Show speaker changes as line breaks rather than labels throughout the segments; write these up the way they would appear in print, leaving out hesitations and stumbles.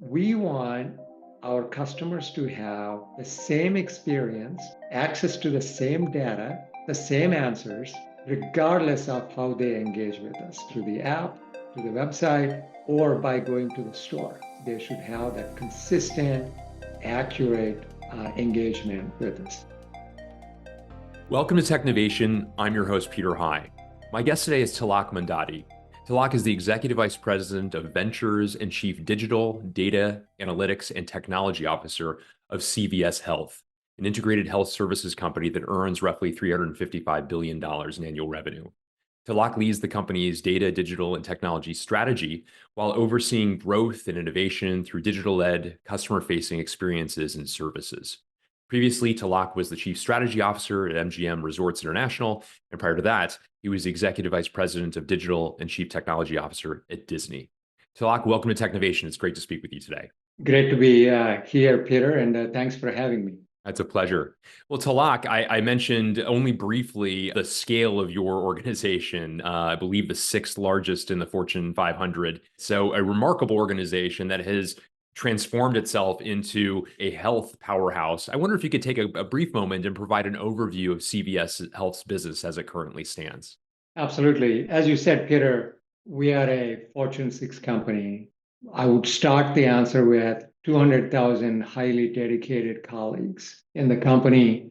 We want our customers to have the same experience, access to the same data, the same answers, regardless of how they engage with us through the app, through the website, or by going to the store. They should have that consistent, accurate engagement with us.
Welcome to Technovation. I'm your host, Peter High. My guest today is Tilak Mandadi. Tilak is the Executive Vice President of Ventures and Chief Digital, Data, Analytics, and Technology Officer of CVS Health, an integrated health services company that earns roughly $355 billion in annual revenue. Tilak leads the company's data, digital, and technology strategy while overseeing growth and innovation through digital-led, customer-facing experiences and services. Previously, Tilak was the Chief Strategy Officer at MGM Resorts International, and prior to that, he was the Executive Vice President of Digital and Chief Technology Officer at Disney. Tilak, welcome to Technovation. It's great to speak with you today.
Great to be here, Peter, and thanks for having me.
That's a pleasure. Well, Tilak, I mentioned only briefly the scale of your organization. I believe the sixth largest in the Fortune 500. So a remarkable organization that has transformed itself into a health powerhouse. I wonder if you could take a brief moment and provide an overview of CVS Health's business as it currently stands.
Absolutely. As you said, Peter, we are a Fortune 6 company. I would start the answer with 200,000 highly dedicated colleagues in the company,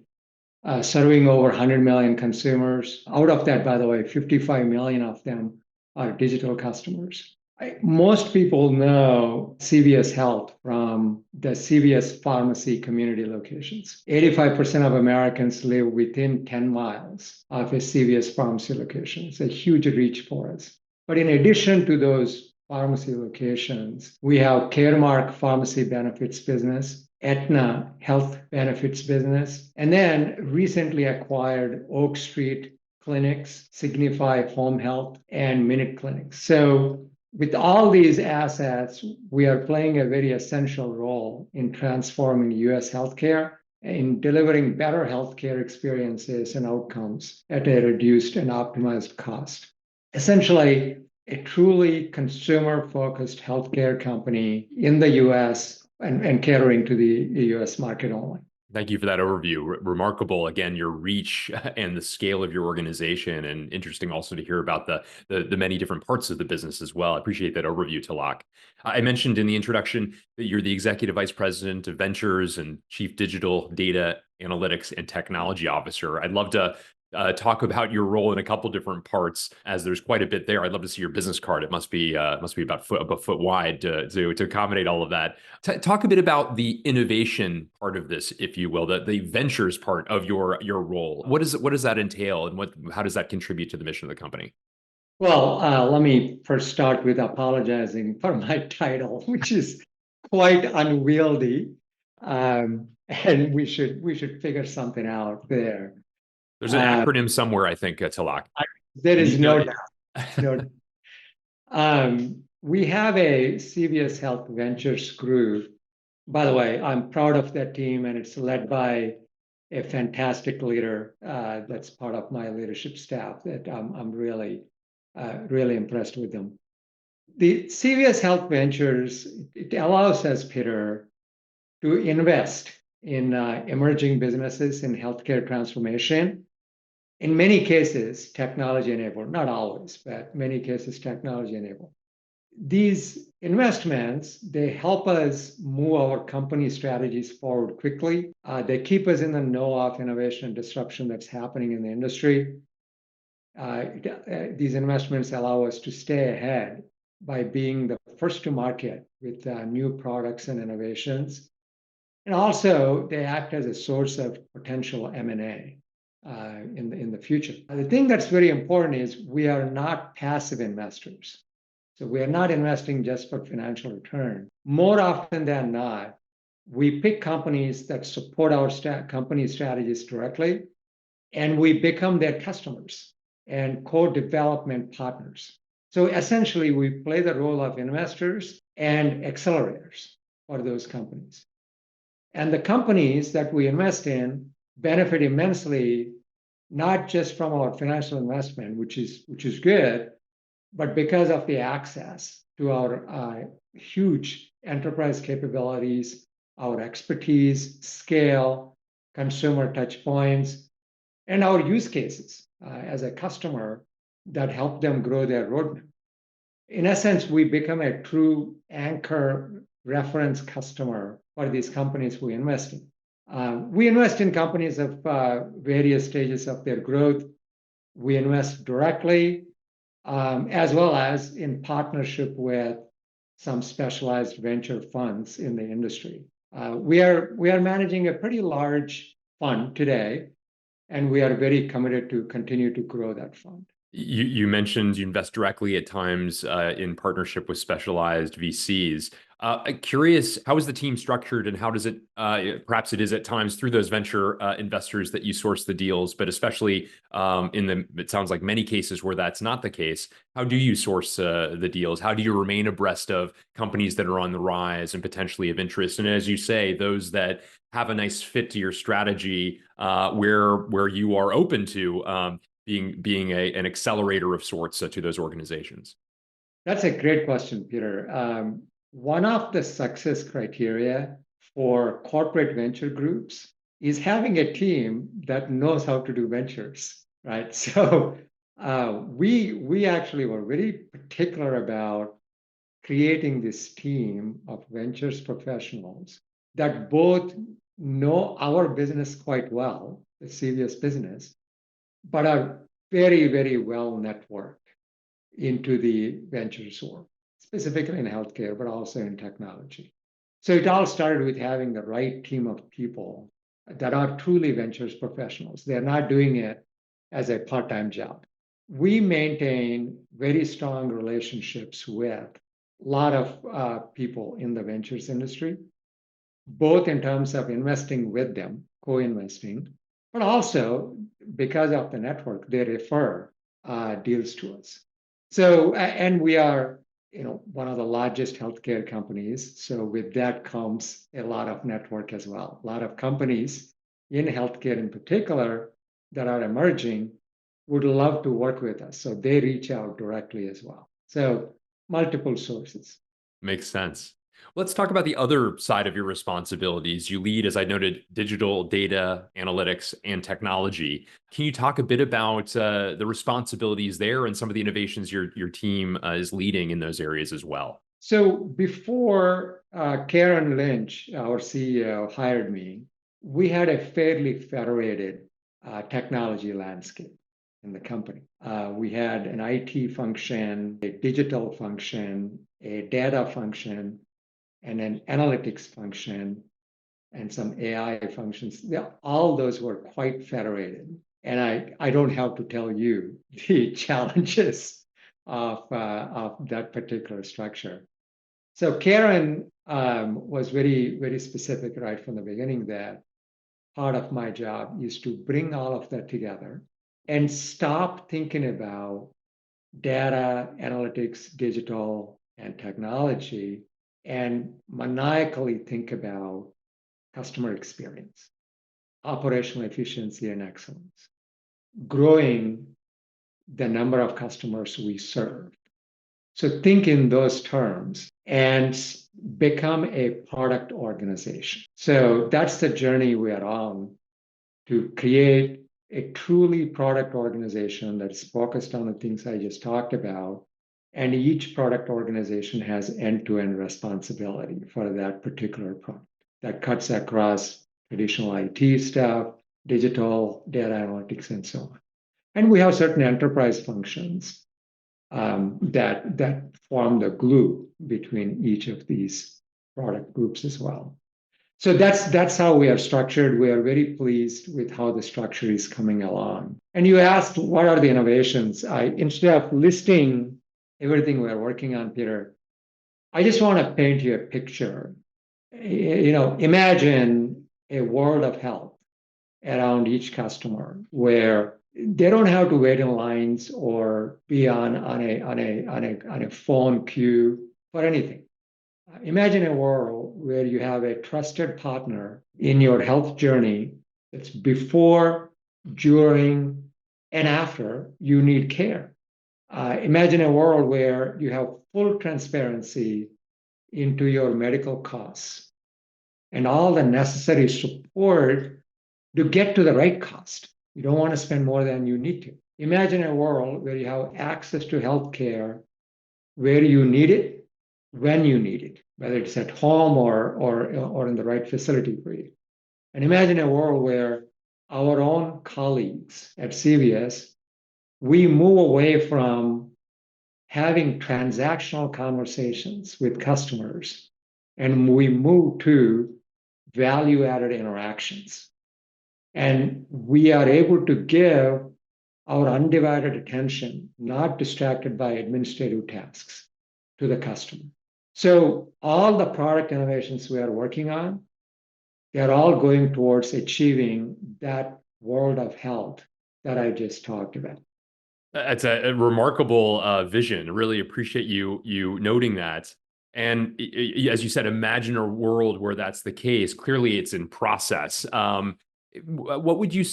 serving over 100 million consumers. Out of that, by the way, 55 million of them are digital customers. Most people know CVS Health from the CVS pharmacy community locations. 85% of Americans live within 10 miles of a CVS pharmacy location. It's a huge reach for us. But in addition to those pharmacy locations, we have Caremark pharmacy benefits business, Aetna health benefits business, and then recently acquired Oak Street Clinics, Signify Home Health, and Minute Clinics. So with all these assets, we are playing a very essential role in transforming US healthcare, in delivering better healthcare experiences and outcomes at a reduced and optimized cost. Essentially, a truly consumer-focused healthcare company in the US and catering to the US market only.
Thank you for that overview. Remarkable, again, your reach and the scale of your organization, and interesting also to hear about the many different parts of the business as well. I appreciate that overview, Tilak. I mentioned in the introduction that you're the Executive Vice President of Ventures and Chief Digital, Data, Analytics, and Technology Officer. I'd love to talk about your role in a couple different parts, as there's quite a bit there. I'd love to see your business card. It must be about a foot wide to accommodate all of that. Talk a bit about the innovation part of this, if you will, the ventures part of your role. What does that entail, and how does that contribute to the mission of the company?
Well, let me first start with apologizing for my title, which is quite unwieldy, and we should figure something out there.
There's an acronym somewhere, I think, Tilak.
There is no doubt. We have a CVS Health Ventures group. By the way, I'm proud of that team, and it's led by a fantastic leader that's part of my leadership staff that I'm really impressed with them. The CVS Health Ventures, it allows us, Peter, to invest in emerging businesses in healthcare transformation. In many cases, technology enabled, not always, but many cases technology enabled. These investments, they help us move our company strategies forward quickly. They keep us in the know of innovation and disruption that's happening in the industry. These investments allow us to stay ahead by being the first to market with new products and innovations. And also, they act as a source of potential M&A. In the future. The thing that's very important is we are not passive investors. So we are not investing just for financial return. More often than not, we pick companies that support our company strategies directly, and we become their customers and co-development partners. So essentially, we play the role of investors and accelerators for those companies. And the companies that we invest in benefit immensely, not just from our financial investment, which is good, but because of the access to our huge enterprise capabilities, our expertise, scale, consumer touch points, and our use cases as a customer that help them grow their roadmap. In essence, we become a true anchor reference customer for these companies we invest in. We invest in companies of various stages of their growth. We invest directly, as well as in partnership with some specialized venture funds in the industry. We are managing a pretty large fund today, and we are very committed to continue to grow that fund.
You mentioned you invest directly at times in partnership with specialized VCs. Curious, how is the team structured, and how does it, perhaps it is at times through those venture investors that you source the deals, but especially it sounds like many cases where that's not the case, how do you source the deals? How do you remain abreast of companies that are on the rise and potentially of interest? And as you say, those that have a nice fit to your strategy, where you are open to being an accelerator of sorts to those organizations?
That's a great question, Peter. One of the success criteria for corporate venture groups is having a team that knows how to do ventures, right? So we actually were very particular about creating this team of ventures professionals that both know our business quite well, the CVS business, but are very, very well networked into the ventures world, specifically in healthcare, but also in technology. So it all started with having the right team of people that are truly ventures professionals. They're not doing it as a part-time job. We maintain very strong relationships with a lot of people in the ventures industry, both in terms of investing with them, co-investing, but also because of the network, they refer deals to us. So, and we are, one of the largest healthcare companies. So with that comes a lot of network as well. A lot of companies in healthcare in particular that are emerging would love to work with us. So they reach out directly as well. So multiple sources.
Makes sense. Let's talk about the other side of your responsibilities. You lead, as I noted, digital data, analytics, and technology. Can you talk a bit about the responsibilities there and some of the innovations your team is leading in those areas as well?
So before Karen Lynch, our CEO, hired me, we had a fairly federated technology landscape in the company. We had an IT function, a digital function, a data function, and an analytics function, and some AI functions. All those were quite federated. And I don't have to tell you the challenges of that particular structure. So Karen was very, very specific right from the beginning that part of my job is to bring all of that together and stop thinking about data, analytics, digital, and technology, and maniacally think about customer experience, operational efficiency and excellence, growing the number of customers we serve. So think in those terms and become a product organization. So that's the journey we are on, to create a truly product organization that's focused on the things I just talked about. And each product organization has end-to-end responsibility for that particular product that cuts across traditional IT stuff, digital, data analytics, and so on. And we have certain enterprise functions that form the glue between each of these product groups as well. So that's how we are structured. We are very pleased with how the structure is coming along. And you asked, what are the innovations? Instead of listing everything we're working on, Peter, I just want to paint you a picture. Imagine a world of health around each customer where they don't have to wait in lines or be on a phone queue for anything. Imagine a world where you have a trusted partner in your health journey. It's before, during, and after you need care. Imagine a world where you have full transparency into your medical costs and all the necessary support to get to the right cost. You don't want to spend more than you need to. Imagine a world where you have access to healthcare where you need it, when you need it, whether it's at home or in the right facility for you. And imagine a world where our own colleagues at CVS, we move away from having transactional conversations with customers and we move to value-added interactions. And we are able to give our undivided attention, not distracted by administrative tasks, to the customer. So all the product innovations we are working on, they're all going towards achieving that world of health that I just talked about.
That's a remarkable vision. Really appreciate you noting that. And as you said, imagine a world where that's the case. Clearly, it's in process. What would you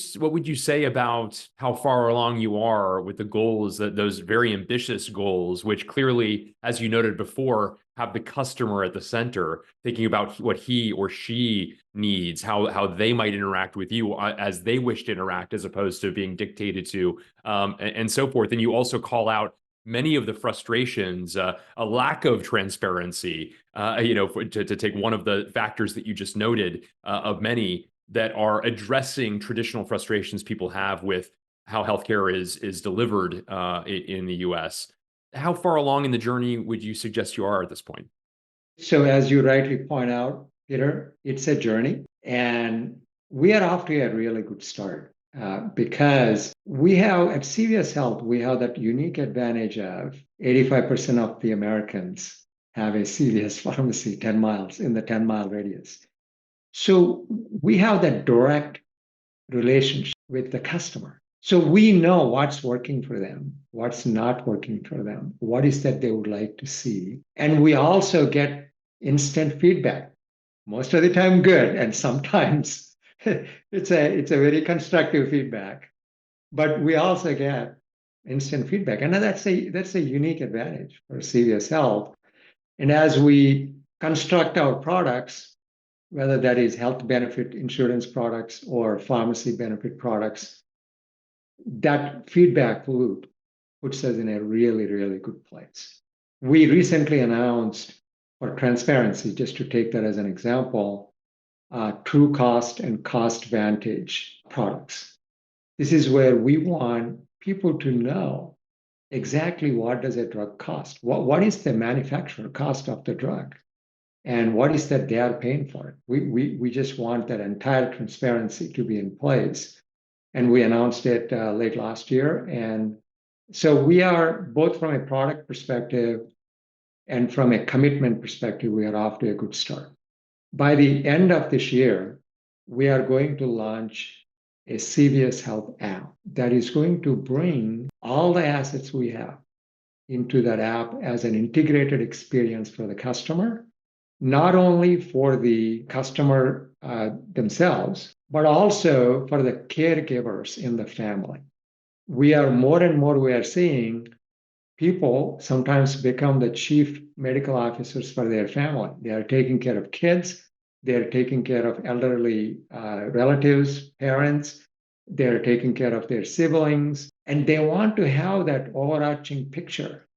say about how far along you are with the goals, that those very ambitious goals, which clearly, as you noted before, have the customer at the center, thinking about what he or she needs, how they might interact with you as they wish to interact, as opposed to being dictated to, and so forth. And you also call out many of the frustrations, a lack of transparency, to take one of the factors that you just noted, of many that are addressing traditional frustrations people have with how healthcare is delivered in the US. How far along in the journey would you suggest you are at this point?
So, as you rightly point out, Peter, it's a journey, and we are off to a really good start because we have at CVS Health, we have that unique advantage of 85% of the Americans have a CVS pharmacy 10 miles in the 10-mile radius. So we have that direct relationship with the customer. So we know what's working for them, what's not working for them, what is that they would like to see. And we also get instant feedback, most of the time good, and sometimes it's a very constructive feedback. But we also get instant feedback. And that's a unique advantage for CVS Health. And as we construct our products, whether that is health benefit insurance products or pharmacy benefit products, that feedback loop puts us in a really, really good place. We recently announced, for transparency, just to take that as an example, True Cost and Cost Vantage products. This is where we want people to know exactly what does a drug cost, what is the manufacturer cost of the drug, and what is that they are paying for it. We just want that entire transparency to be in place. And we announced it late last year. And so we are, both from a product perspective and from a commitment perspective, we are off to a good start. By the end of this year, we are going to launch a CVS Health app that is going to bring all the assets we have into that app as an integrated experience for the customer, not only for the customer themselves, but also for the caregivers in the family. We are seeing people sometimes become the chief medical officers for their family. They are taking care of kids, they're taking care of elderly relatives, parents, they're taking care of their siblings, and they want to have that overarching picture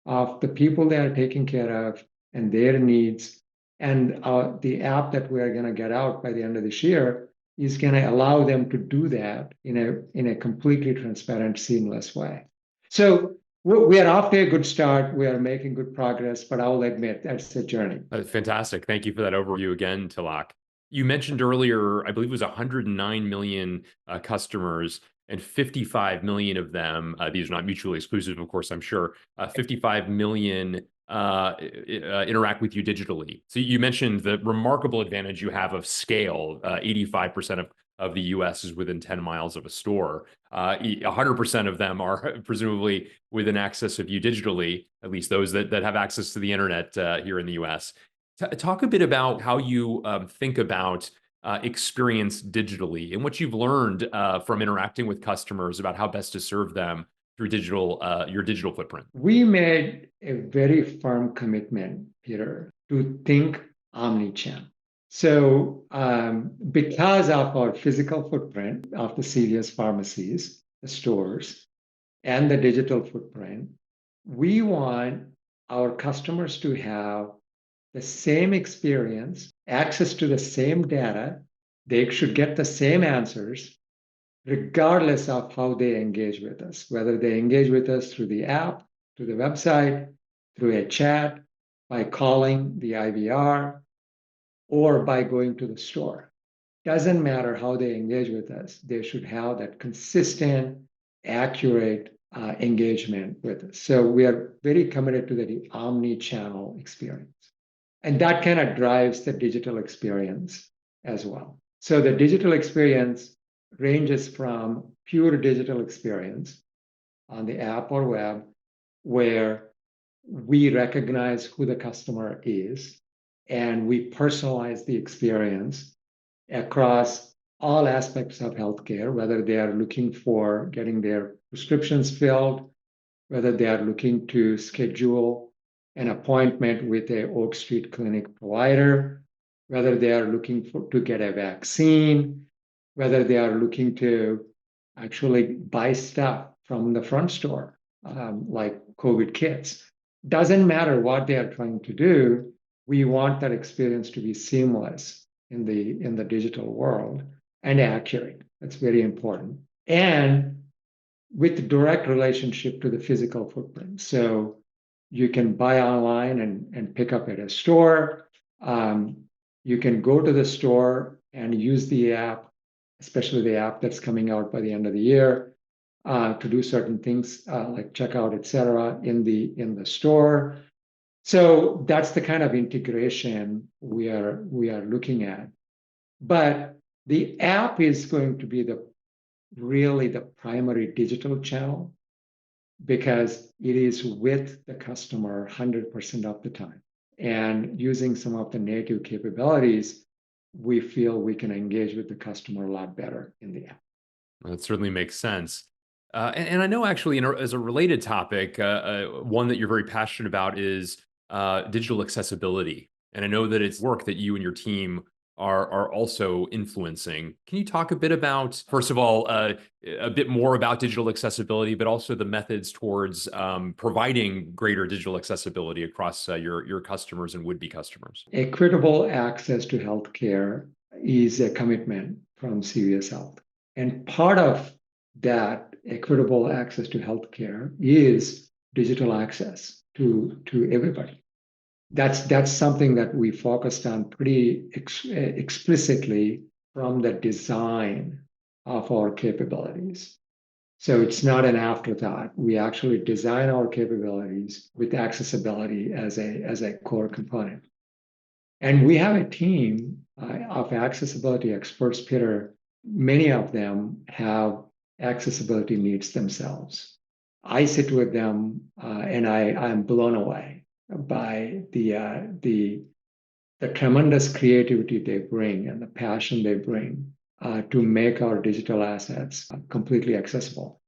of the people they are taking care of and their needs. And the app that we are going to get out by the end of this year is going to allow them to do that in a completely transparent, seamless way. So we are off to a good start. We are making good progress, but I'll admit that's a journey.
Fantastic. Thank you for that overview again, Tilak. You mentioned earlier, I believe it was 109 million customers, and 55 million of them, these are not mutually exclusive, of course, I'm sure, 55 million interact with you digitally. So you mentioned the remarkable advantage you have of scale. 85% of the US is within 10 miles of a store. 100% of them are presumably within access of you digitally, at least those that have access to the internet here in the US. Talk a bit about how you think about experience digitally and what you've learned from interacting with customers about how best to serve them through your digital footprint?
We made a very firm commitment, Peter, to think omnichannel. So, because of our physical footprint of the CVS pharmacies, the stores, and the digital footprint, we want our customers to have the same experience, access to the same data. They should get the same answers, regardless of how they engage with us, whether they engage with us through the app, through the website, through a chat, by calling the IVR, or by going to the store. Doesn't matter how they engage with us, they should have that consistent, accurate engagement with us. So we are very committed to the omni-channel experience. And that kind of drives the digital experience as well. So the digital experience ranges from pure digital experience on the app or web, where we recognize who the customer is and we personalize the experience across all aspects of healthcare, whether they are looking for getting their prescriptions filled, whether they are looking to schedule an appointment with a Oak Street clinic provider, whether they are looking to get a vaccine, whether they are looking to actually buy stuff from the front store, like COVID kits. Doesn't matter what they are trying to do, we want that experience to be seamless in the digital world and accurate. That's very important. And with direct relationship to the physical footprint. So you can buy online and pick up at a store. You can go to the store and use the app, especially the app that's coming out by the end of the year, to do certain things like checkout, et cetera, in the store. So that's the kind of integration we are looking at. But the app is going to be really the primary digital channel, because it is with the customer 100% of the time. And using some of the native capabilities, we feel we can engage with the customer a lot better in the app.
That certainly makes sense. And I know actually, as a related topic, one that you're very passionate about is digital accessibility. And I know that it's work that you and your team are also influencing. Can you talk a bit about, first of all, a bit more about digital accessibility, but also the methods towards providing greater digital accessibility across your customers and would-be customers?
Equitable access to healthcare is a commitment from CVS Health. And part of that equitable access to healthcare is digital access to everybody. That's something that we focused on pretty explicitly from the design of our capabilities. So it's not an afterthought. We actually design our capabilities with accessibility as a core component. And we have a team of accessibility experts, Peter. Many of them have accessibility needs themselves. I sit with them and I'm blown away by the tremendous creativity they bring and the passion they bring to make our digital assets completely accessible.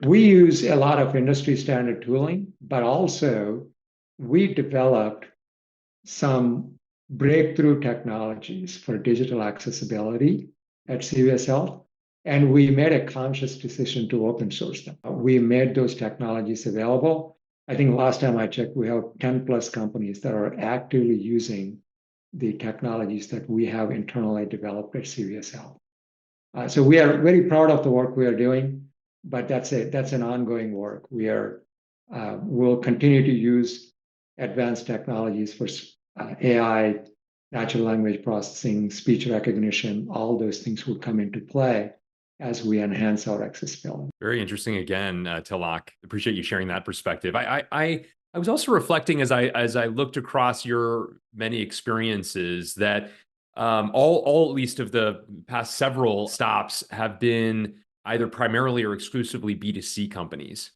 We use a lot of industry standard tooling, but also we developed some breakthrough technologies for digital accessibility at CVS Health, and we made a conscious decision to open source them. We made those technologies available. I think last time I checked, we have 10 plus companies that are actively using the technologies that we have internally developed at CVS Health. So we are very proud of the work we are doing, but that's an ongoing work. We'll continue to use advanced technologies for AI, natural language processing, speech recognition. All those things will come into play as we enhance our accessibility.
Very interesting again, Tilak. Appreciate you sharing that perspective. I was also reflecting as I looked across your many experiences that all at least of the past several stops have been either primarily or exclusively B2C companies.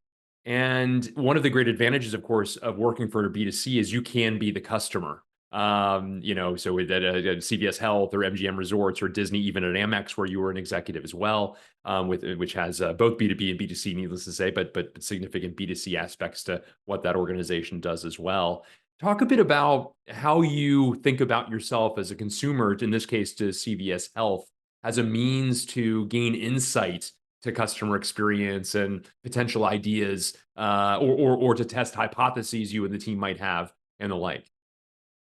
And one of the great advantages, of course, of working for a B2C is you can be the customer. So with CVS Health or MGM Resorts or Disney, even at Amex, where you were an executive as well, which has both B2B and B2C, needless to say, but significant B2C aspects to what that organization does as well. Talk a bit about how you think about yourself as a consumer, in this case to CVS Health, as a means to gain insight to customer experience and potential ideas, or to test hypotheses you and the team might have and the like.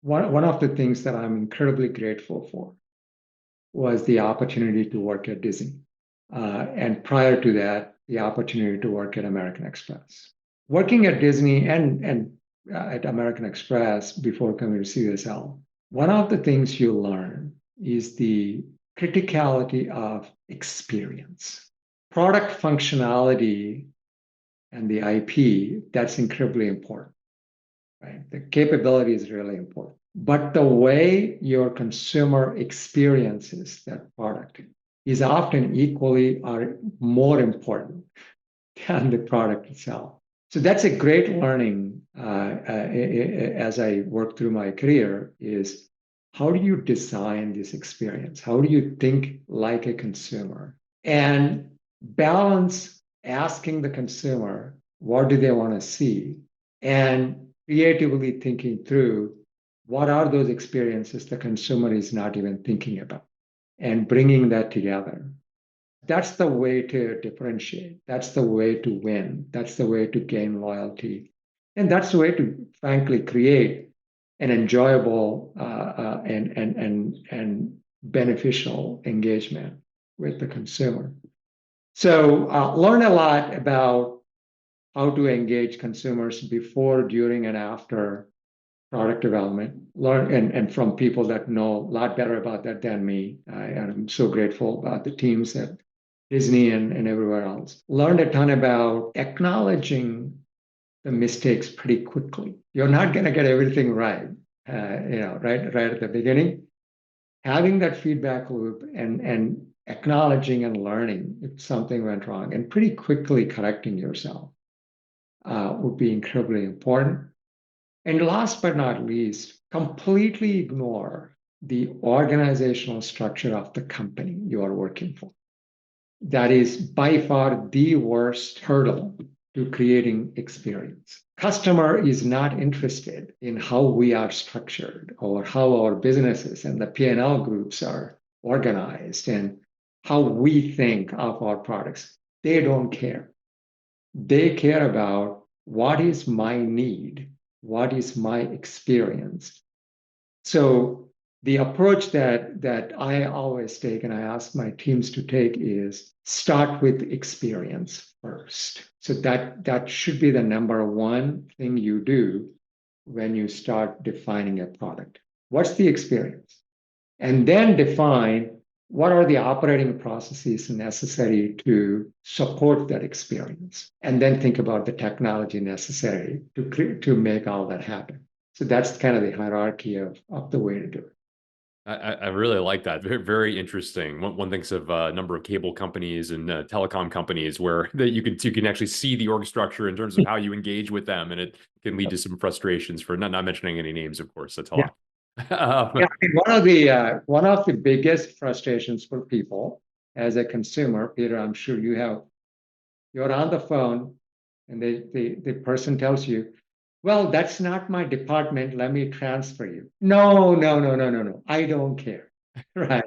One of the things that I'm incredibly grateful for was the opportunity to work at Disney. And prior to that, the opportunity to work at American Express. Working at Disney and at American Express before coming to CSL, one of the things you learn is the criticality of experience. Product functionality and the IP, that's incredibly important, right? The capability is really important. But the way your consumer experiences that product is often equally or more important than the product itself. So that's a great learning as I work through my career is how do you design this experience? How do you think like a consumer? And balance asking the consumer, what do they want to see? And creatively thinking through what are those experiences the consumer is not even thinking about and bringing that together. That's the way to differentiate. That's the way to win. That's the way to gain loyalty. And that's the way to, frankly, create an enjoyable and beneficial engagement with the consumer. So learn a lot about how to engage consumers before, during, and after product development. Learn and from people that know a lot better about that than me. I'm so grateful about the teams at Disney and everywhere else. Learned a ton about acknowledging the mistakes pretty quickly. You're not going to get everything right, right at the beginning. Having that feedback loop and acknowledging and learning if something went wrong and pretty quickly correcting yourself would be incredibly important. And last but not least, completely ignore the organizational structure of the company you are working for. That is by far the worst hurdle to creating experience. Customer is not interested in how we are structured or how our businesses and the P&L groups are organized and how we think of our products. They don't care. They care about what is my need, what is my experience. So the approach that I always take and I ask my teams to take is start with experience first. So that should be the number one thing you do when you start defining a product. What's the experience? And then define what are the operating processes necessary to support that experience. And then think about the technology necessary to make all that happen. So that's kind of the hierarchy of the way to do it.
I really like that. Very, very interesting. One thinks of a number of cable companies and telecom companies where you can actually see the org structure in terms of how you engage with them, and it can lead to some frustrations for not mentioning any names, of course. That's all.
Yeah. I mean, one of the biggest frustrations for people as a consumer, Peter, I'm sure you're on the phone, and the person tells you, well, that's not my department. Let me transfer you. No. I don't care. Right.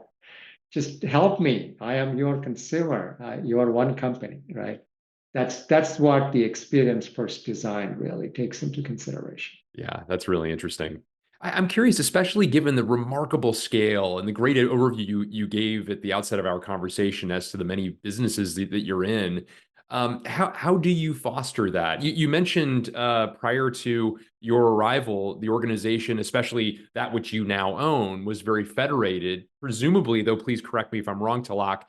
Just help me. I am your consumer. You are one company, right? That's what the experience first design really takes into consideration.
Yeah, that's really interesting. I'm curious, especially given the remarkable scale and the great overview you gave at the outset of our conversation as to the many businesses that you're in. How do you foster that? You mentioned prior to your arrival, the organization, especially that which you now own, was very federated. Presumably, though, please correct me if I'm wrong, Tilak,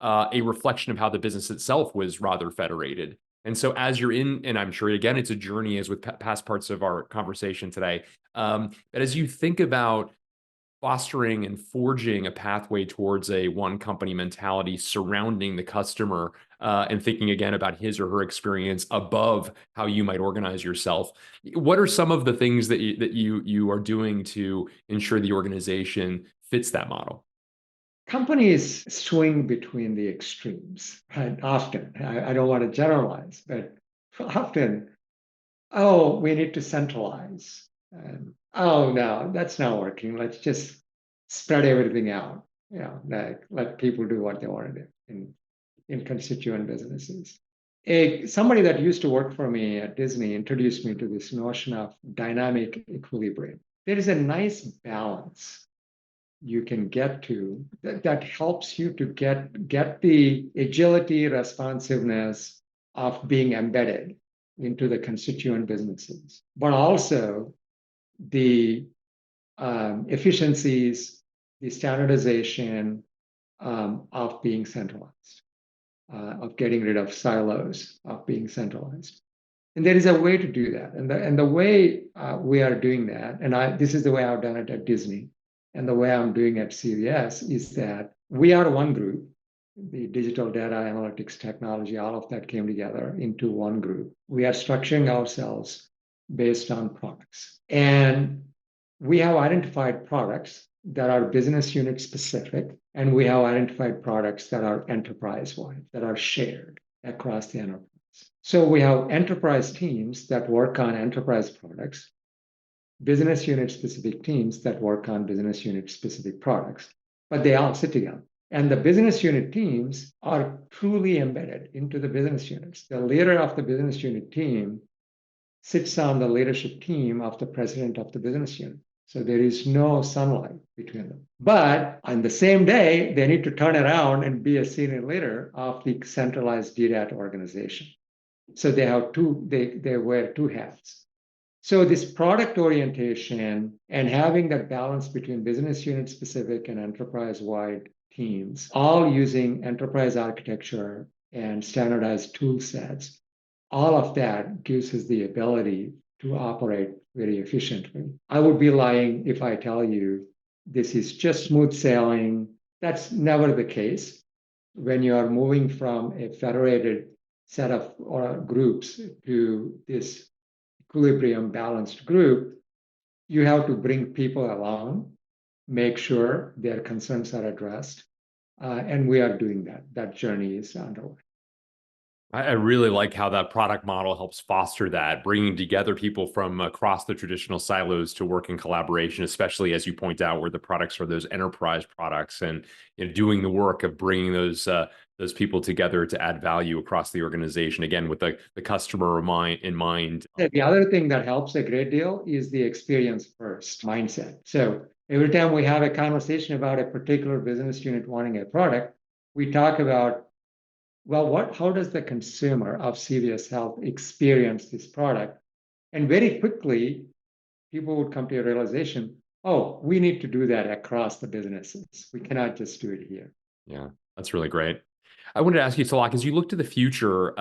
a reflection of how the business itself was rather federated. And so as you're in, and I'm sure, again, it's a journey as with past parts of our conversation today, but as you think about fostering and forging a pathway towards a one company mentality surrounding the customer, and thinking again about his or her experience above how you might organize yourself. What are some of the things that you are doing to ensure the organization fits that model?
Companies swing between the extremes, right? Often. I don't want to generalize, but often, oh, we need to centralize. Oh, no, that's not working. Let's just spread everything out. Like let people do what they want to do in constituent businesses. Somebody that used to work for me at Disney introduced me to this notion of dynamic equilibrium. There is a nice balance you can get to that helps you to get the agility, responsiveness of being embedded into the constituent businesses, but also the efficiencies, the standardization of being centralized, of getting rid of silos, of being centralized. And there is a way to do that. And the way we are doing that, and this is the way I've done it at Disney, and the way I'm doing at CVS is that we are one group, the digital data analytics technology, all of that came together into one group. We are structuring ourselves based on products. And we have identified products that are business unit specific, and we have identified products that are enterprise wide, that are shared across the enterprise. So we have enterprise teams that work on enterprise products, business unit specific teams that work on business unit specific products, but they all sit together. And the business unit teams are truly embedded into the business units. The leader of the business unit team sits on the leadership team of the president of the business unit. So there is no sunlight between them. But on the same day, they need to turn around and be a senior leader of the centralized DDAT organization. So they have they wear two hats. So this product orientation and having that balance between business unit specific and enterprise-wide teams, all using enterprise architecture and standardized tool sets, all of that gives us the ability to operate very efficiently. I would be lying if I tell you this is just smooth sailing. That's never the case. When you are moving from a federated set of groups to this equilibrium balanced group, you have to bring people along, make sure their concerns are addressed. And we are doing that. That journey is underway.
I really like how that product model helps foster that, bringing together people from across the traditional silos to work in collaboration, especially as you point out, where the products are those enterprise products, and doing the work of bringing those people together to add value across the organization. Again, with the customer in mind.
The other thing that helps a great deal is the experience first mindset. So every time we have a conversation about a particular business unit wanting a product, we talk about, well, how does the consumer of CVS Health experience this product? And very quickly, people would come to a realization, oh, we need to do that across the businesses. We cannot just do it here.
Yeah, that's really great. I wanted to ask you, Tilak, as you look to the future,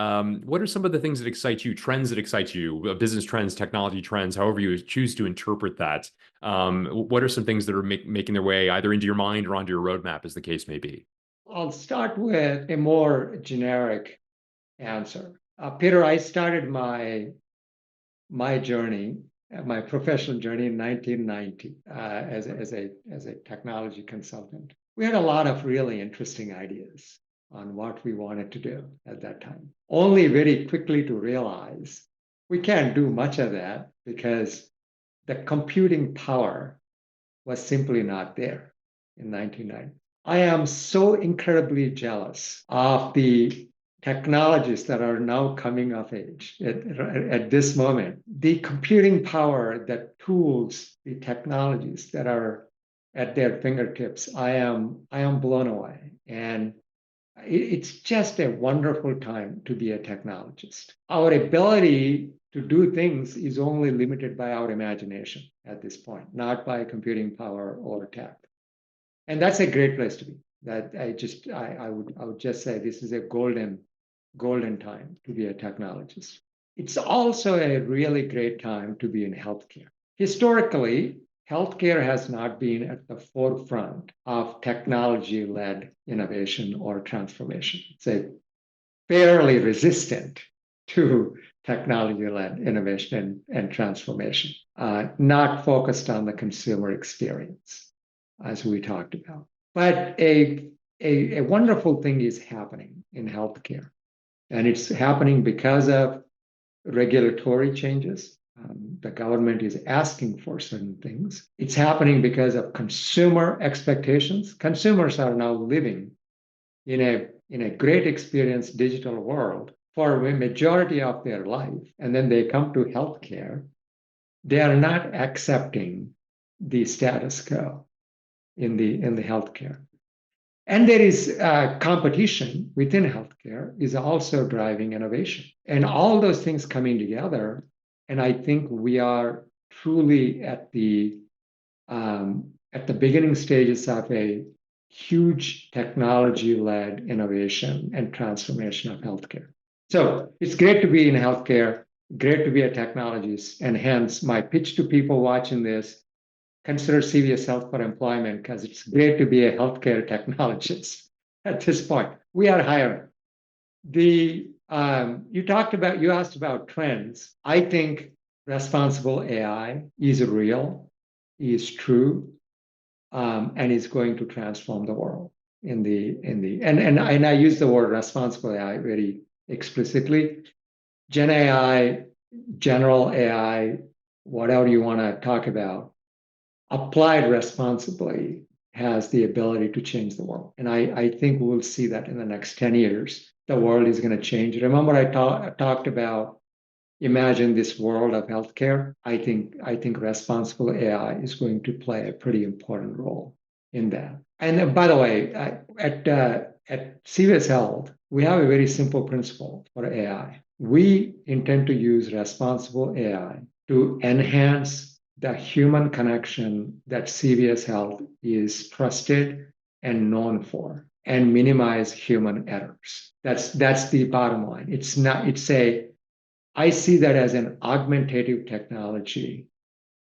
what are some of the things that excite you, trends that excite you, business trends, technology trends, however you choose to interpret that? What are some things that are making their way either into your mind or onto your roadmap, as the case may be?
I'll start with a more generic answer. Peter, I started my journey, my professional journey in 1990 as a technology consultant. We had a lot of really interesting ideas on what we wanted to do at that time. Only very quickly to realize we can't do much of that because the computing power was simply not there in 1990. I am so incredibly jealous of the technologies that are now coming of age at this moment. The computing power, the tools, the technologies that are at their fingertips, I am blown away. And it's just a wonderful time to be a technologist. Our ability to do things is only limited by our imagination at this point, not by computing power or tech. And that's a great place to be. That I would just say this is a golden time to be a technologist. It's also a really great time to be in healthcare. Historically, healthcare has not been at the forefront of technology-led innovation or transformation. It's a fairly resistant to technology-led innovation and transformation, not focused on the consumer experience, as we talked about. But a wonderful thing is happening in healthcare, and it's happening because of regulatory changes. The government is asking for certain things. It's happening because of consumer expectations. Consumers are now living in a great experience digital world for a majority of their life, and then they come to healthcare. They are not accepting the status quo in the healthcare. And there is competition within healthcare is also driving innovation. And all those things coming together, and I think we are truly at the beginning stages of a huge technology-led innovation and transformation of healthcare. So it's great to be in healthcare, great to be a technologist, and hence my pitch to people watching this, consider CVS Health for employment, because it's great to be a healthcare technologist at this point. We are hiring. You asked about trends. I think responsible AI is real, is true, and is going to transform the world and I use the word responsible AI very explicitly. Gen AI, general AI, whatever you want to talk about, applied responsibly has the ability to change the world. And I think we'll see that in the next 10 years. The world is going to change. Remember, I talked about imagine this world of healthcare. I think responsible AI is going to play a pretty important role in that. And by the way, at CVS Health, we have a very simple principle for AI. We intend to use responsible AI to enhance the human connection that CVS Health is trusted and known for, and minimize human errors. That's the bottom line. I see that as an augmentative technology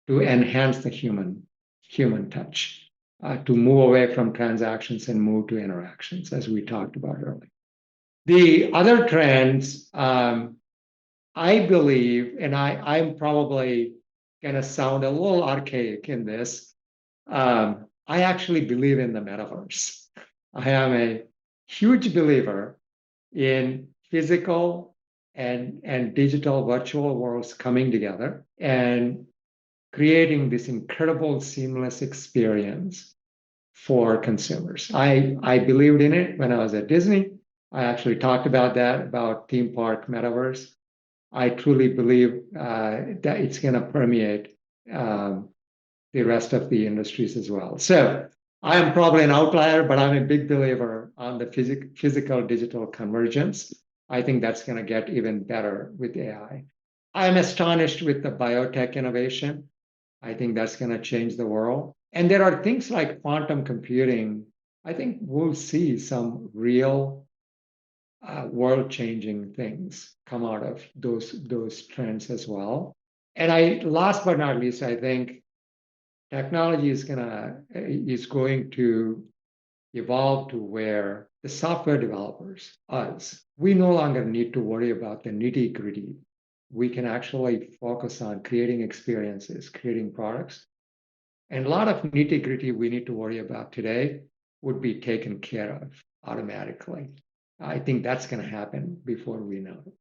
to enhance the human touch, to move away from transactions and move to interactions, as we talked about earlier. The other trends, I believe, and I'm probably going to sound a little archaic in this, I actually believe in the metaverse. I am a huge believer in physical and digital virtual worlds coming together and creating this incredible seamless experience for consumers. I believed in it when I was at Disney. I actually talked about that, about theme park metaverse. I truly believe that it's going to permeate the rest of the industries as well. So I am probably an outlier, but I'm a big believer on the physical digital convergence. I think that's going to get even better with AI. I'm astonished with the biotech innovation. I think that's going to change the world. And there are things like quantum computing. I think we'll see some real world-changing things come out of those trends as well. And last but not least, I think technology is going to evolve to where the software developers, us, we no longer need to worry about the nitty-gritty. We can actually focus on creating experiences, creating products. And a lot of nitty-gritty we need to worry about today would be taken care of automatically. I think that's going to happen before we know it.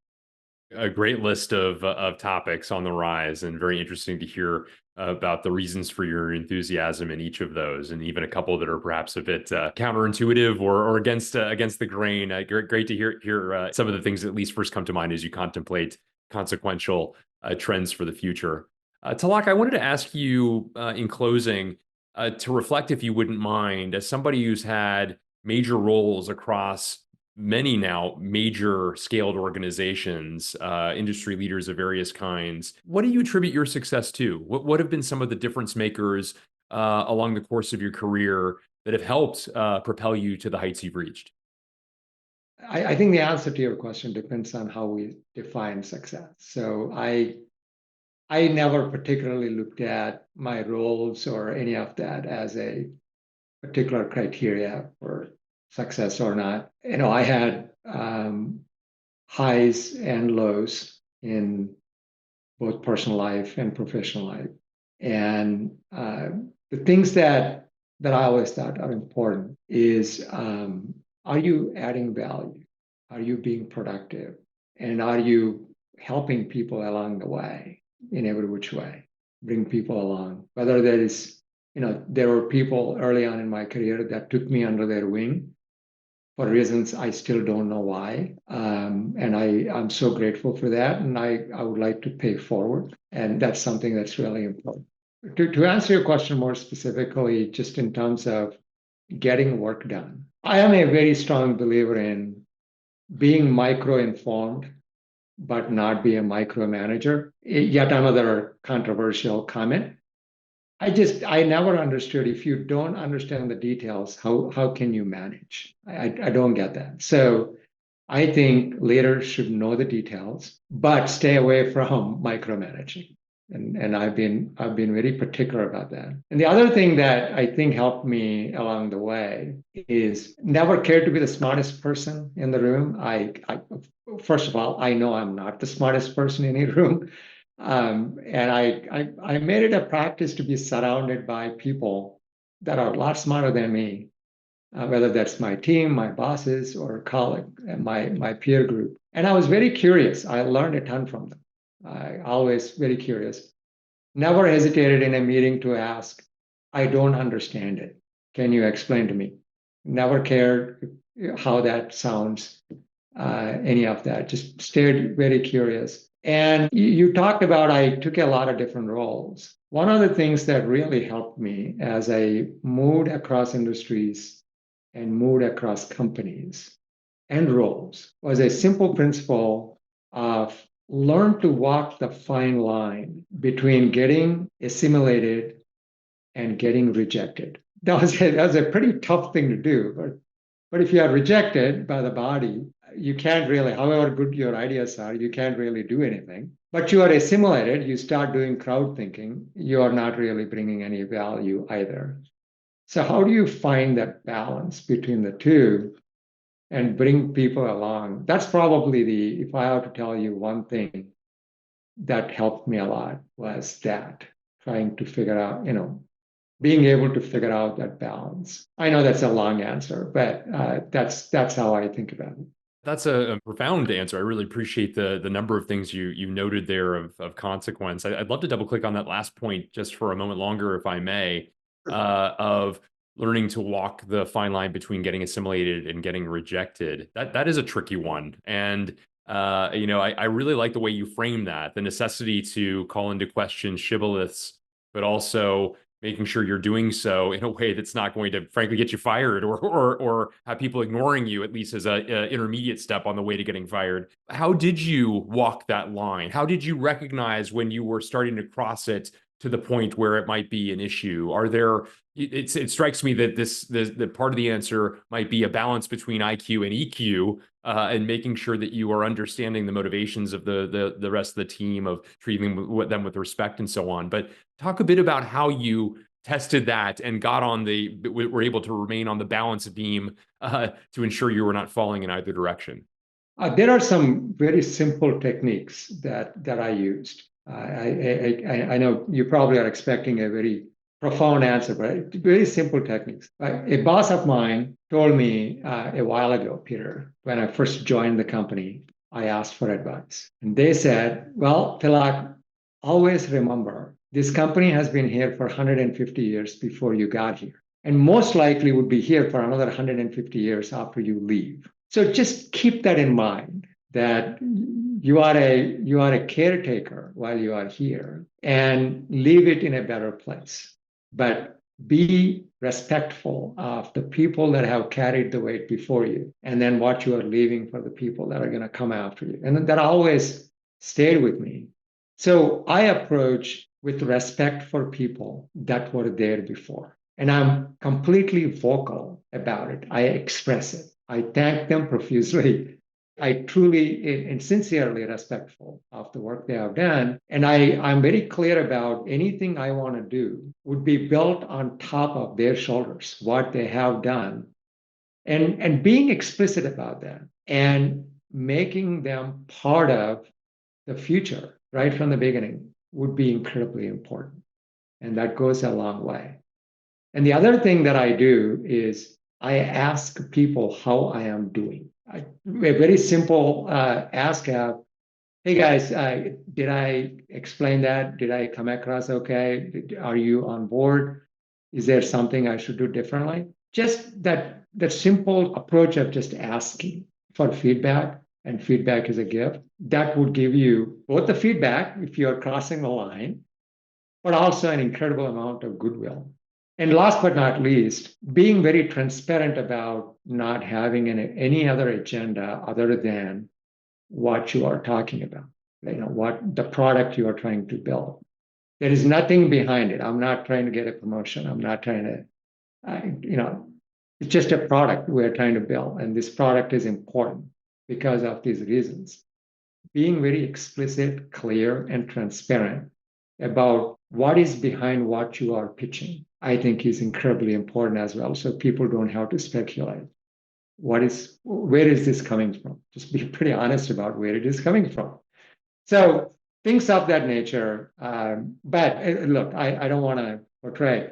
A great list of topics on the rise, and very interesting to hear about the reasons for your enthusiasm in each of those, and even a couple that are perhaps a bit counterintuitive or against the grain. Great to hear some of the things that at least first come to mind as you contemplate consequential trends for the future. Tilak, I wanted to ask you in closing to reflect, if you wouldn't mind, as somebody who's had major roles across many now major scaled organizations, industry leaders of various kinds. What do you attribute your success to? What have been some of the difference makers along the course of your career that have helped propel you to the heights you've reached?
I think the answer to your question depends on how we define success. So I I never particularly looked at my roles or any of that as a particular criteria for success or not. I had highs and lows in both personal life and professional life. And the things that I always thought are important is, are you adding value? Are you being productive? And are you helping people along the way in every which way? Bring people along. Whether that is, there were people early on in my career that took me under their wing for reasons I still don't know why. And I'm so grateful for that. And I would like to pay forward. And that's something that's really important. To answer your question more specifically, just in terms of getting work done, I am a very strong believer in being micro-informed, but not be a micromanager. Yet another controversial comment. I never understood, if you don't understand the details, how can you manage? I don't get that. So I think leaders should know the details, but stay away from micromanaging. And I've been very particular about that. And the other thing that I think helped me along the way is never care to be the smartest person in the room. First of all, I know I'm not the smartest person in a room. And I made it a practice to be surrounded by people that are a lot smarter than me, whether that's my team, my bosses, or colleague, and my peer group. And I was very curious. I learned a ton from them. I always very curious. Never hesitated in a meeting to ask, I don't understand it. Can you explain to me? Never cared how that sounds, any of that. Just stayed very curious. And you talked about I took a lot of different roles. One of the things that really helped me as I moved across industries and moved across companies and roles was a simple principle of learn to walk the fine line between getting assimilated and getting rejected. That was a pretty tough thing to do. But if you are rejected by the body, you can't really, however good your ideas are, you can't really do anything. But you are assimilated, you start doing crowd thinking, you are not really bringing any value either. So how do you find that balance between the two and bring people along? That's probably if I have to tell you one thing that helped me a lot, was that trying to figure out, being able to figure out that balance. I know that's a long answer, but that's how I think about it.
That's a profound answer. I really appreciate the number of things you noted there of consequence. I'd love to double click on that last point just for a moment longer, if I may, of learning to walk the fine line between getting assimilated and getting rejected. That is a tricky one. And I really like the way you frame that, the necessity to call into question shibboleths, but also making sure you're doing so in a way that's not going to, frankly, get you fired or have people ignoring you, at least as a intermediate step on the way to getting fired. How did you walk that line? How did you recognize when you were starting to cross it to the point where it might be an issue? It strikes me that the part of the answer might be a balance between IQ and EQ, and making sure that you are understanding the motivations of the rest of the team, of treating them with respect and so on. But talk a bit about how you tested that and were able to remain on the balance beam to ensure you were not falling in either direction.
There are some very simple techniques that I used. I know you probably are expecting a very profound answer, but very simple techniques. A boss of mine told me a while ago, Peter, when I first joined the company, I asked for advice. And they said, well, Tilak, always remember, this company has been here for 150 years before you got here, and most likely would be here for another 150 years after you leave. So just keep that in mind, that you are a caretaker while you are here, and leave it in a better place. But be respectful of the people that have carried the weight before you, and then what you are leaving for the people that are going to come after you. And that always stayed with me. So I approach with respect for people that were there before. And I'm completely vocal about it. I express it. I thank them profusely I truly and sincerely respectful of the work they have done. And I'm very clear about anything I want to do would be built on top of their shoulders, what they have done, and being explicit about that and making them part of the future right from the beginning would be incredibly important. And that goes a long way. And the other thing that I do is I ask people how I am doing. A very simple ask of, hey guys, did I explain that? Did I come across okay? Are you on board? Is there something I should do differently? Just that simple approach of just asking for feedback, and feedback is a gift. That would give you both the feedback if you're crossing the line, but also an incredible amount of goodwill. And last but not least, being very transparent about not having any other agenda other than what you are talking about, what the product you are trying to build. There is nothing behind it. I'm not trying to get a promotion. I'm not trying to, it's just a product we're trying to build. And this product is important because of these reasons. Being very explicit, clear, and transparent about what is behind what you are pitching, I think is incredibly important as well. So people don't have to speculate. Where is this coming from? Just be pretty honest about where it is coming from. So things of that nature. But look, I don't want to portray.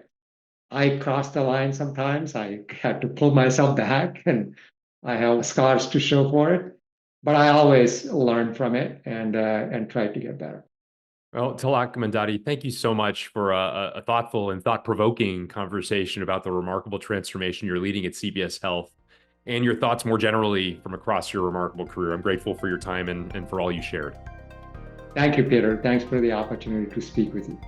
I cross the line sometimes. I had to pull myself back, and I have scars to show for it. But I always learn from it and try to get better.
Well, Tilak Mandadi, thank you so much for a thoughtful and thought-provoking conversation about the remarkable transformation you're leading at CVS Health and your thoughts more generally from across your remarkable career. I'm grateful for your time and for all you shared.
Thank you, Peter. Thanks for the opportunity to speak with you.